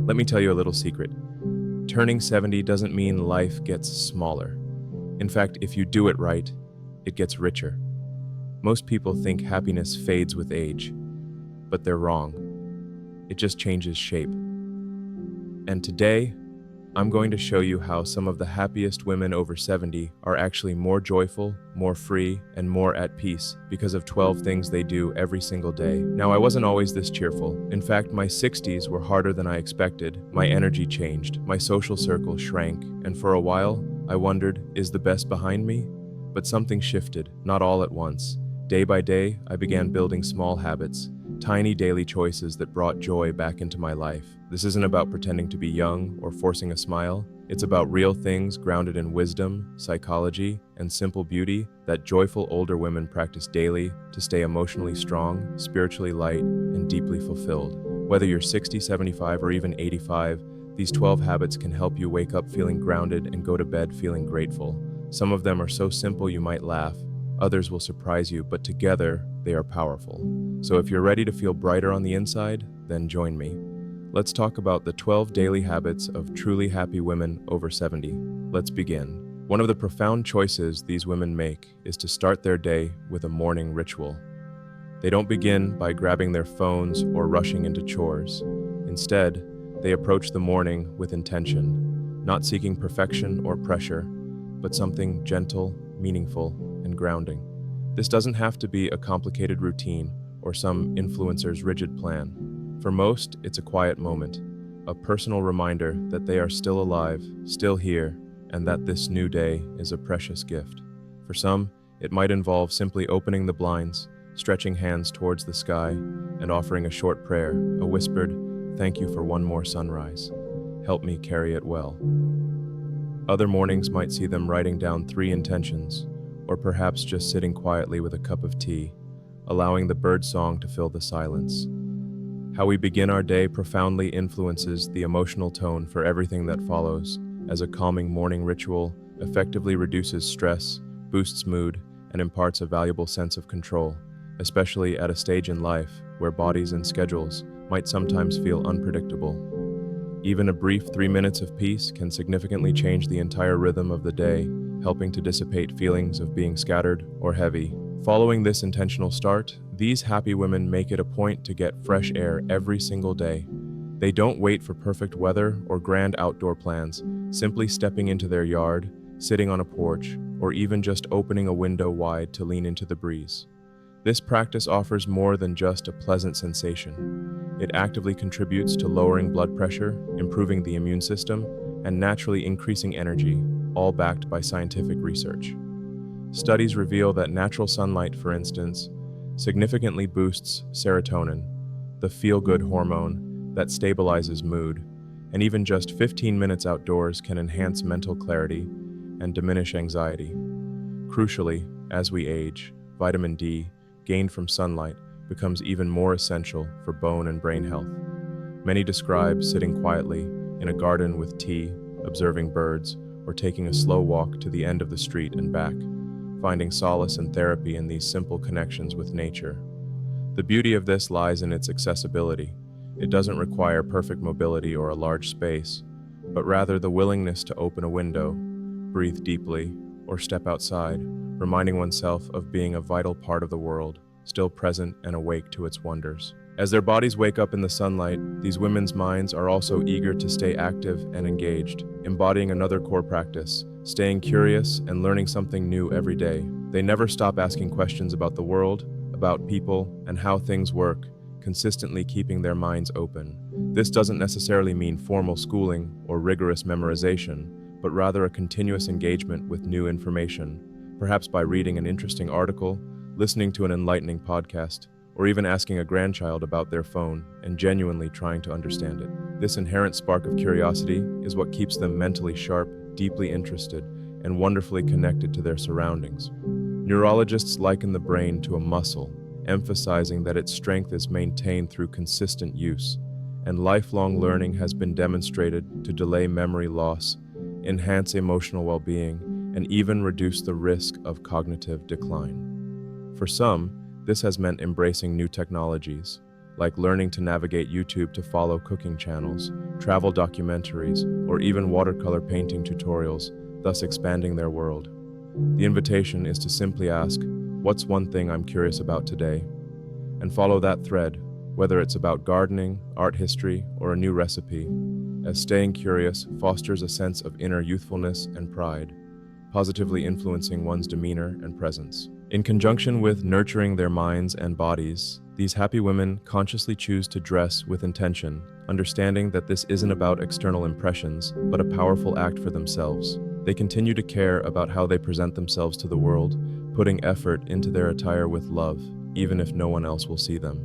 Let me tell you a little secret. Turning 70 doesn't mean life gets smaller. In fact, if you do it right, it gets richer. Most people think happiness fades with age, but they're wrong. It just changes shape. And today, I'm going to show you how some of the happiest women over 70 are actually more joyful, more free, and more at peace because of 12 things they do every single day. Now, I wasn't always this cheerful. In fact, my 60s were harder than I expected. My energy changed, my social circle shrank, and for a while, I wondered, is the best behind me? But something shifted, not all at once. Day by day, I began building small habits, tiny daily choices that brought joy back into my life. This isn't about pretending to be young or forcing a smile. It's about real things grounded in wisdom, psychology, and simple beauty that joyful older women practice daily to stay emotionally strong, spiritually light, and deeply fulfilled. Whether you're 60, 75, or even 85, these 12 habits can help you wake up feeling grounded and go to bed feeling grateful. Some of them are so simple you might laugh. Others will surprise you, but together, they are powerful. So if you're ready to feel brighter on the inside, then join me. Let's talk about the 12 daily habits of truly happy women over 70. Let's begin. One of the profound choices these women make is to start their day with a morning ritual. They don't begin by grabbing their phones or rushing into chores. Instead, they approach the morning with intention, not seeking perfection or pressure, but something gentle, meaningful, and grounding. This doesn't have to be a complicated routine or some influencer's rigid plan. For most, it's a quiet moment, a personal reminder that they are still alive, still here, and that this new day is a precious gift. For some, it might involve simply opening the blinds, stretching hands towards the sky, and offering a short prayer, a whispered, "Thank you for one more sunrise. Help me carry it well." Other mornings might see them writing down 3 intentions, or perhaps just sitting quietly with a cup of tea, allowing the birdsong to fill the silence. How we begin our day profoundly influences the emotional tone for everything that follows, as a calming morning ritual effectively reduces stress, boosts mood, and imparts a valuable sense of control, especially at a stage in life where bodies and schedules might sometimes feel unpredictable. Even a brief 3 minutes of peace can significantly change the entire rhythm of the day, helping to dissipate feelings of being scattered or heavy. Following this intentional start, these happy women make it a point to get fresh air every single day. They don't wait for perfect weather or grand outdoor plans, simply stepping into their yard, sitting on a porch, or even just opening a window wide to lean into the breeze. This practice offers more than just a pleasant sensation. It actively contributes to lowering blood pressure, improving the immune system, and naturally increasing energy, all backed by scientific research. Studies reveal that natural sunlight, for instance, significantly boosts serotonin, the feel-good hormone that stabilizes mood, and even just 15 minutes outdoors can enhance mental clarity and diminish anxiety. Crucially, as we age, vitamin D, gained from sunlight, becomes even more essential for bone and brain health. Many describe sitting quietly in a garden with tea, observing birds, or taking a slow walk to the end of the street and back, finding solace and therapy in these simple connections with nature. The beauty of this lies in its accessibility. It doesn't require perfect mobility or a large space, but rather the willingness to open a window, breathe deeply, or step outside, reminding oneself of being a vital part of the world, still present and awake to its wonders. As their bodies wake up in the sunlight, these women's minds are also eager to stay active and engaged, embodying another core practice, staying curious and learning something new every day. They never stop asking questions about the world, about people, and how things work, consistently keeping their minds open. This doesn't necessarily mean formal schooling or rigorous memorization, but rather a continuous engagement with new information, perhaps by reading an interesting article, listening to an enlightening podcast, or even asking a grandchild about their phone and genuinely trying to understand it. This inherent spark of curiosity is what keeps them mentally sharp, deeply interested, and wonderfully connected to their surroundings. Neurologists liken the brain to a muscle, emphasizing that its strength is maintained through consistent use, and lifelong learning has been demonstrated to delay memory loss, enhance emotional well-being, and even reduce the risk of cognitive decline. For some, this has meant embracing new technologies, like learning to navigate YouTube to follow cooking channels, travel documentaries, or even watercolor painting tutorials, thus expanding their world. The invitation is to simply ask, "What's one thing I'm curious about today?" and follow that thread, whether it's about gardening, art history, or a new recipe, as staying curious fosters a sense of inner youthfulness and pride, positively influencing one's demeanor and presence. In conjunction with nurturing their minds and bodies, these happy women consciously choose to dress with intention, understanding that this isn't about external impressions, but a powerful act for themselves. They continue to care about how they present themselves to the world, putting effort into their attire with love, even if no one else will see them.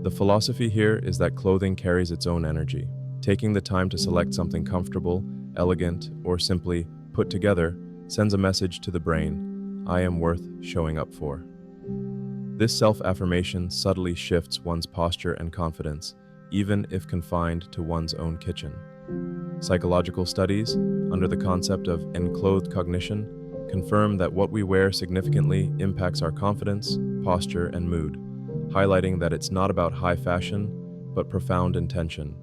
The philosophy here is that clothing carries its own energy. Taking the time to select something comfortable, elegant, or simply put together sends a message to the brain, "I am worth showing up for." This self-affirmation subtly shifts one's posture and confidence, even if confined to one's own kitchen. Psychological studies, under the concept of enclothed cognition, confirm that what we wear significantly impacts our confidence, posture, and mood, highlighting that it's not about high fashion, but profound intention.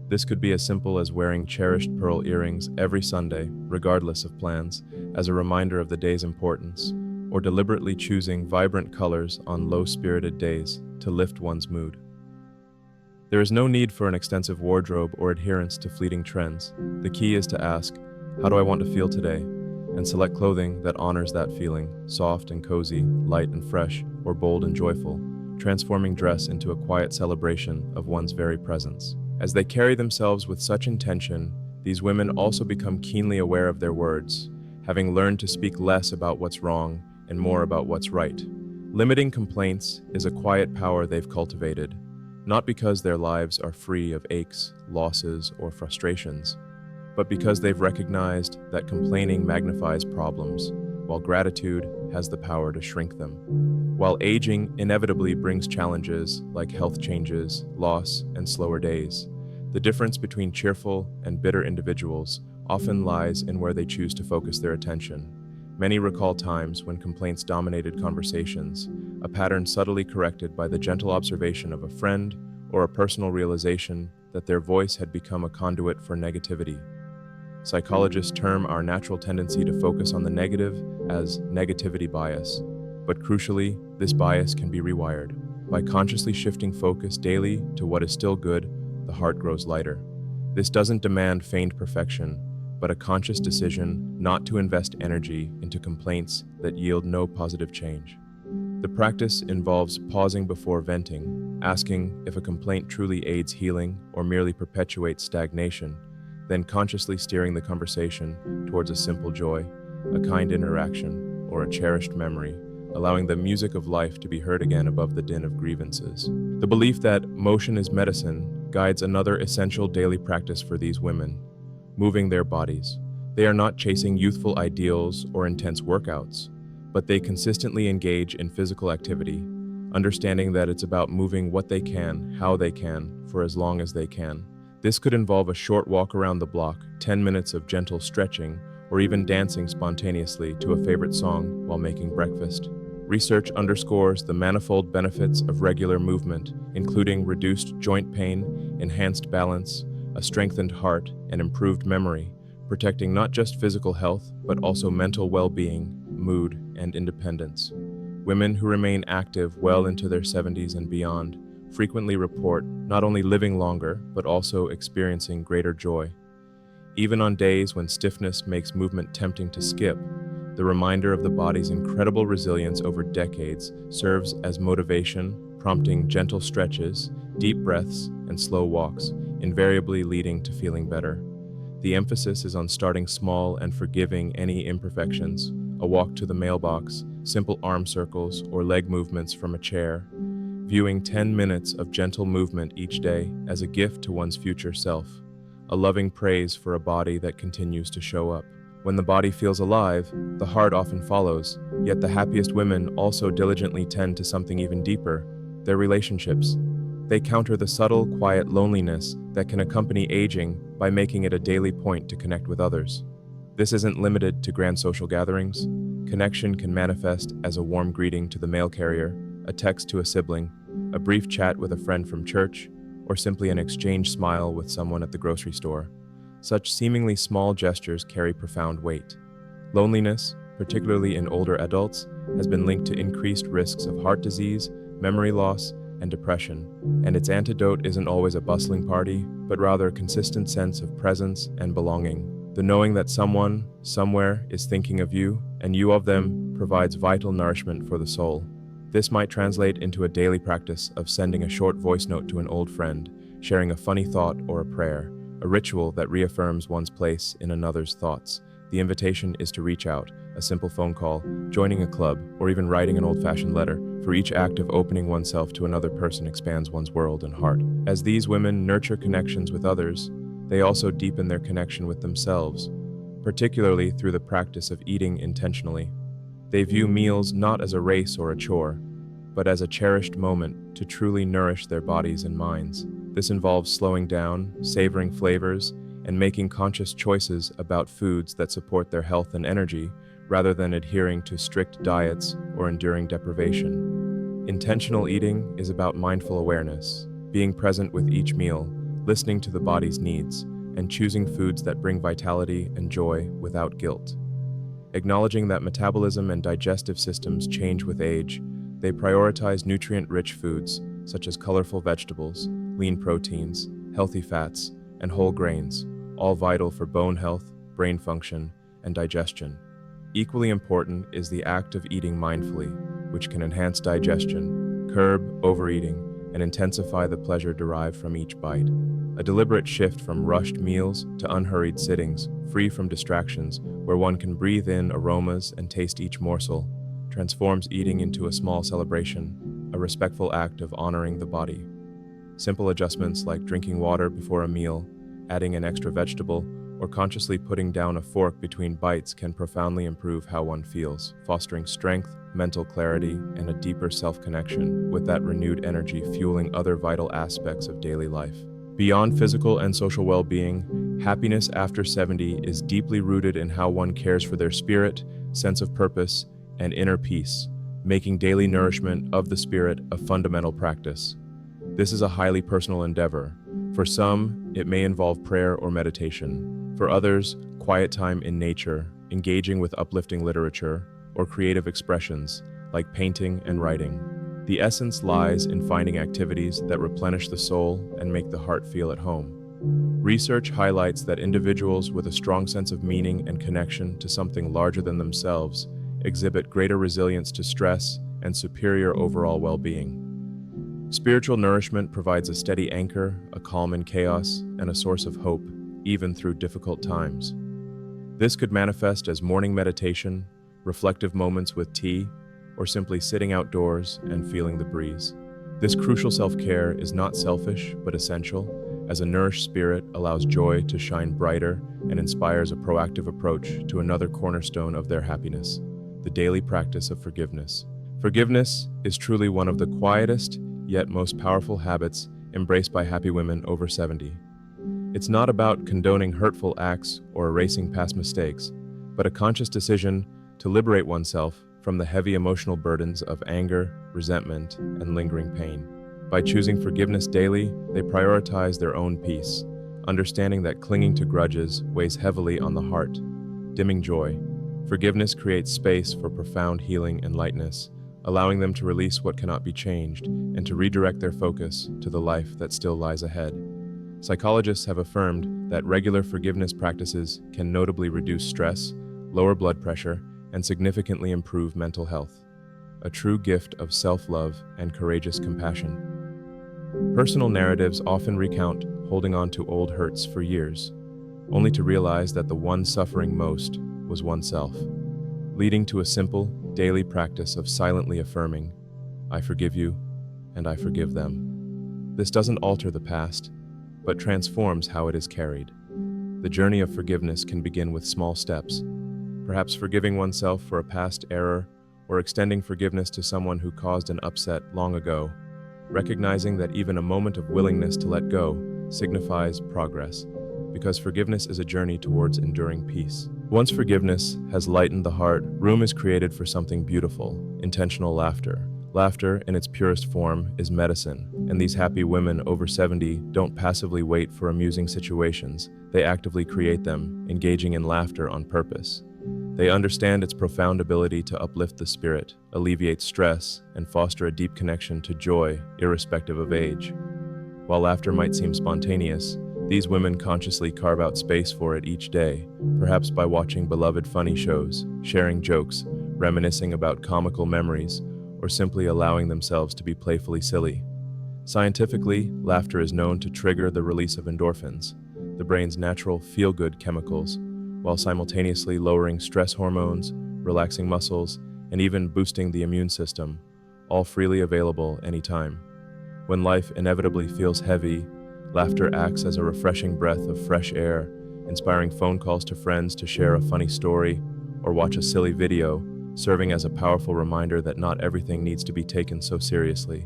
This could be as simple as wearing cherished pearl earrings every Sunday, regardless of plans, as a reminder of the day's importance, or deliberately choosing vibrant colors on low-spirited days to lift one's mood. There is no need for an extensive wardrobe or adherence to fleeting trends. The key is to ask, "How do I want to feel today?" and select clothing that honors that feeling, soft and cozy, light and fresh, or bold and joyful, transforming dress into a quiet celebration of one's very presence. As they carry themselves with such intention, these women also become keenly aware of their words, having learned to speak less about what's wrong and more about what's right. Limiting complaints is a quiet power they've cultivated, not because their lives are free of aches, losses, or frustrations, but because they've recognized that complaining magnifies problems, while gratitude has the power to shrink them. While aging inevitably brings challenges like health changes, loss, and slower days, the difference between cheerful and bitter individuals often lies in where they choose to focus their attention. Many recall times when complaints dominated conversations, a pattern subtly corrected by the gentle observation of a friend or a personal realization that their voice had become a conduit for negativity. Psychologists term our natural tendency to focus on the negative as negativity bias, but crucially, this bias can be rewired. By consciously shifting focus daily to what is still good, the heart grows lighter. This doesn't demand feigned perfection, but a conscious decision not to invest energy into complaints that yield no positive change. The practice involves pausing before venting, asking if a complaint truly aids healing or merely perpetuates stagnation, then consciously steering the conversation towards a simple joy, a kind interaction, or a cherished memory, allowing the music of life to be heard again above the din of grievances. The belief that motion is medicine guides another essential daily practice for these women, moving their bodies. They are not chasing youthful ideals or intense workouts, but they consistently engage in physical activity, understanding that it's about moving what they can, how they can, for as long as they can. This could involve a short walk around the block, 10 minutes of gentle stretching, or even dancing spontaneously to a favorite song while making breakfast. Research underscores the manifold benefits of regular movement, including reduced joint pain, enhanced balance, a strengthened heart, and improved memory, protecting not just physical health, but also mental well-being, mood, and independence. Women who remain active well into their 70s and beyond frequently report not only living longer, but also experiencing greater joy. Even on days when stiffness makes movement tempting to skip, the reminder of the body's incredible resilience over decades serves as motivation, prompting gentle stretches, deep breaths, and slow walks, invariably leading to feeling better. The emphasis is on starting small and forgiving any imperfections, a walk to the mailbox, simple arm circles, or leg movements from a chair, viewing 10 minutes of gentle movement each day as a gift to one's future self, a loving praise for a body that continues to show up. When the body feels alive, the heart often follows, yet the happiest women also diligently tend to something even deeper, their relationships. They counter the subtle, quiet loneliness that can accompany aging by making it a daily point to connect with others. This isn't limited to grand social gatherings. Connection can manifest as a warm greeting to the mail carrier, a text to a sibling, a brief chat with a friend from church, or simply an exchange smile with someone at the grocery store. Such seemingly small gestures carry profound weight. Loneliness, particularly in older adults, has been linked to increased risks of heart disease, memory loss, and depression, and its antidote isn't always a bustling party, but rather a consistent sense of presence and belonging. The knowing that someone, somewhere, is thinking of you, and you of them, provides vital nourishment for the soul. This might translate into a daily practice of sending a short voice note to an old friend, sharing a funny thought or a prayer, a ritual that reaffirms one's place in another's thoughts. The invitation is to reach out, a simple phone call, joining a club, or even writing an old-fashioned letter. For each act of opening oneself to another person expands one's world and heart. As these women nurture connections with others, they also deepen their connection with themselves, particularly through the practice of eating intentionally. They view meals not as a race or a chore, but as a cherished moment to truly nourish their bodies and minds. This involves slowing down, savoring flavors, and making conscious choices about foods that support their health and energy, rather than adhering to strict diets or enduring deprivation. Intentional eating is about mindful awareness, being present with each meal, listening to the body's needs, and choosing foods that bring vitality and joy without guilt. Acknowledging that metabolism and digestive systems change with age, they prioritize nutrient-rich foods such as colorful vegetables, lean proteins, healthy fats, and whole grains, all vital for bone health, brain function, and digestion. Equally important is the act of eating mindfully, which can enhance digestion, curb overeating, and intensify the pleasure derived from each bite. A deliberate shift from rushed meals to unhurried sittings, free from distractions, where one can breathe in aromas and taste each morsel, transforms eating into a small celebration, a respectful act of honoring the body. Simple adjustments like drinking water before a meal, adding an extra vegetable, or consciously putting down a fork between bites can profoundly improve how one feels, fostering strength, mental clarity, and a deeper self-connection, with that renewed energy fueling other vital aspects of daily life. Beyond physical and social well-being, happiness after 70 is deeply rooted in how one cares for their spirit, sense of purpose, and inner peace, making daily nourishment of the spirit a fundamental practice. This is a highly personal endeavor. For some, it may involve prayer or meditation. For others, quiet time in nature, engaging with uplifting literature, or creative expressions like painting and writing. The essence lies in finding activities that replenish the soul and make the heart feel at home. Research highlights that individuals with a strong sense of meaning and connection to something larger than themselves exhibit greater resilience to stress and superior overall well-being. Spiritual nourishment provides a steady anchor, a calm in chaos, and a source of hope, even through difficult times. This could manifest as morning meditation, reflective moments with tea, or simply sitting outdoors and feeling the breeze. This crucial self-care is not selfish, but essential, as a nourished spirit allows joy to shine brighter and inspires a proactive approach to another cornerstone of their happiness, the daily practice of forgiveness. Forgiveness is truly one of the quietest, yet most powerful habits embraced by happy women over 70. It's not about condoning hurtful acts or erasing past mistakes, but a conscious decision to liberate oneself from the heavy emotional burdens of anger, resentment, and lingering pain. By choosing forgiveness daily, they prioritize their own peace, understanding that clinging to grudges weighs heavily on the heart, dimming joy. Forgiveness creates space for profound healing and lightness, allowing them to release what cannot be changed and to redirect their focus to the life that still lies ahead. Psychologists have affirmed that regular forgiveness practices can notably reduce stress, lower blood pressure, and significantly improve mental health, a true gift of self-love and courageous compassion. Personal narratives often recount holding on to old hurts for years, only to realize that the one suffering most was oneself, leading to a simple, daily practice of silently affirming, "I forgive you, and I forgive them." This doesn't alter the past, but transforms how it is carried. The journey of forgiveness can begin with small steps, perhaps forgiving oneself for a past error or extending forgiveness to someone who caused an upset long ago, recognizing that even a moment of willingness to let go signifies progress, because forgiveness is a journey towards enduring peace. Once forgiveness has lightened the heart, room is created for something beautiful, intentional laughter. Laughter, in its purest form, is medicine, And these happy women over 70 don't passively wait for amusing situations, they actively create them, engaging in laughter on purpose. They understand its profound ability to uplift the spirit, alleviate stress, and foster a deep connection to joy, irrespective of age. While laughter might seem spontaneous, these women consciously carve out space for it each day, perhaps by watching beloved funny shows, sharing jokes, reminiscing about comical memories, or simply allowing themselves to be playfully silly. Scientifically, laughter is known to trigger the release of endorphins, the brain's natural feel-good chemicals, while simultaneously lowering stress hormones, relaxing muscles, and even boosting the immune system, all freely available anytime. When life inevitably feels heavy, laughter acts as a refreshing breath of fresh air, inspiring phone calls to friends to share a funny story or watch a silly video, serving as a powerful reminder that not everything needs to be taken so seriously.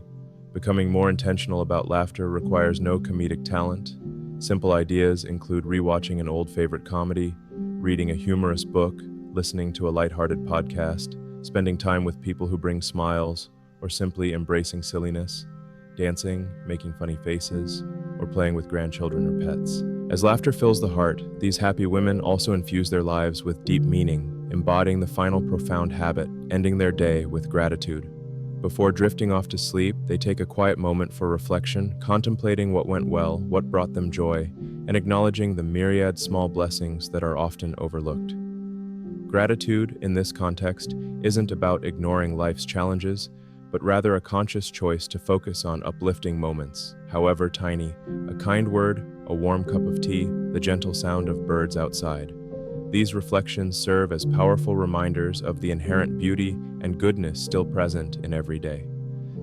Becoming more intentional about laughter requires no comedic talent. Simple ideas include rewatching an old favorite comedy, reading a humorous book, listening to a lighthearted podcast, spending time with people who bring smiles, or simply embracing silliness, dancing, making funny faces, or playing with grandchildren or pets. As laughter fills the heart, these happy women also infuse their lives with deep meaning, embodying the final profound habit, ending their day with gratitude. Before drifting off to sleep, they take a quiet moment for reflection, contemplating what went well, what brought them joy, and acknowledging the myriad small blessings that are often overlooked. Gratitude, in this context, isn't about ignoring life's challenges, but rather a conscious choice to focus on uplifting moments, however tiny, a kind word, a warm cup of tea, the gentle sound of birds outside. These reflections serve as powerful reminders of the inherent beauty and goodness still present in every day.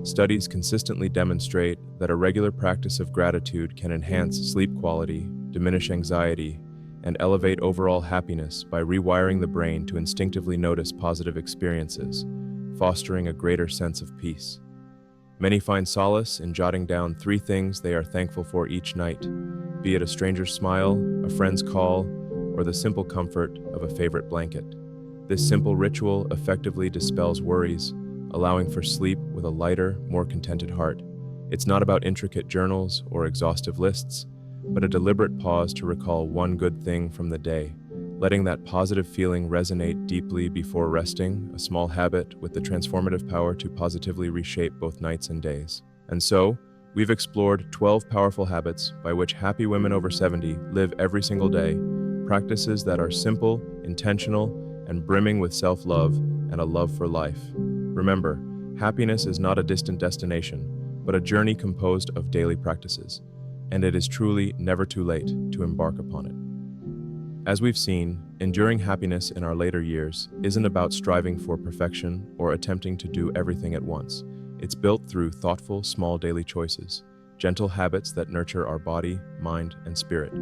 Studies consistently demonstrate that a regular practice of gratitude can enhance sleep quality, diminish anxiety, and elevate overall happiness by rewiring the brain to instinctively notice positive experiences, fostering a greater sense of peace. Many find solace in jotting down 3 things they are thankful for each night, be it a stranger's smile, a friend's call, or the simple comfort of a favorite blanket. This simple ritual effectively dispels worries, allowing for sleep with a lighter, more contented heart. It's not about intricate journals or exhaustive lists, but a deliberate pause to recall one good thing from the day, letting that positive feeling resonate deeply before resting, a small habit with the transformative power to positively reshape both nights and days. And so, we've explored 12 powerful habits by which happy women over 70 live every single day, practices that are simple, intentional, and brimming with self-love and a love for life. Remember, happiness is not a distant destination, but a journey composed of daily practices, and it is truly never too late to embark upon it. As we've seen, enduring happiness in our later years isn't about striving for perfection or attempting to do everything at once. It's built through thoughtful, small daily choices, gentle habits that nurture our body, mind, and spirit,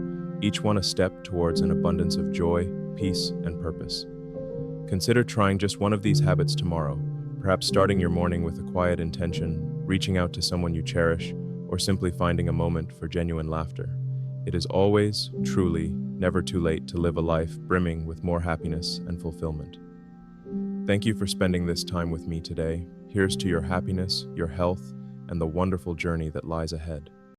each one a step towards an abundance of joy, peace, and purpose. Consider trying just one of these habits tomorrow, perhaps starting your morning with a quiet intention, reaching out to someone you cherish, or simply finding a moment for genuine laughter. It is always, truly, never too late to live a life brimming with more happiness and fulfillment. Thank you for spending this time with me today. Here's to your happiness, your health, and the wonderful journey that lies ahead.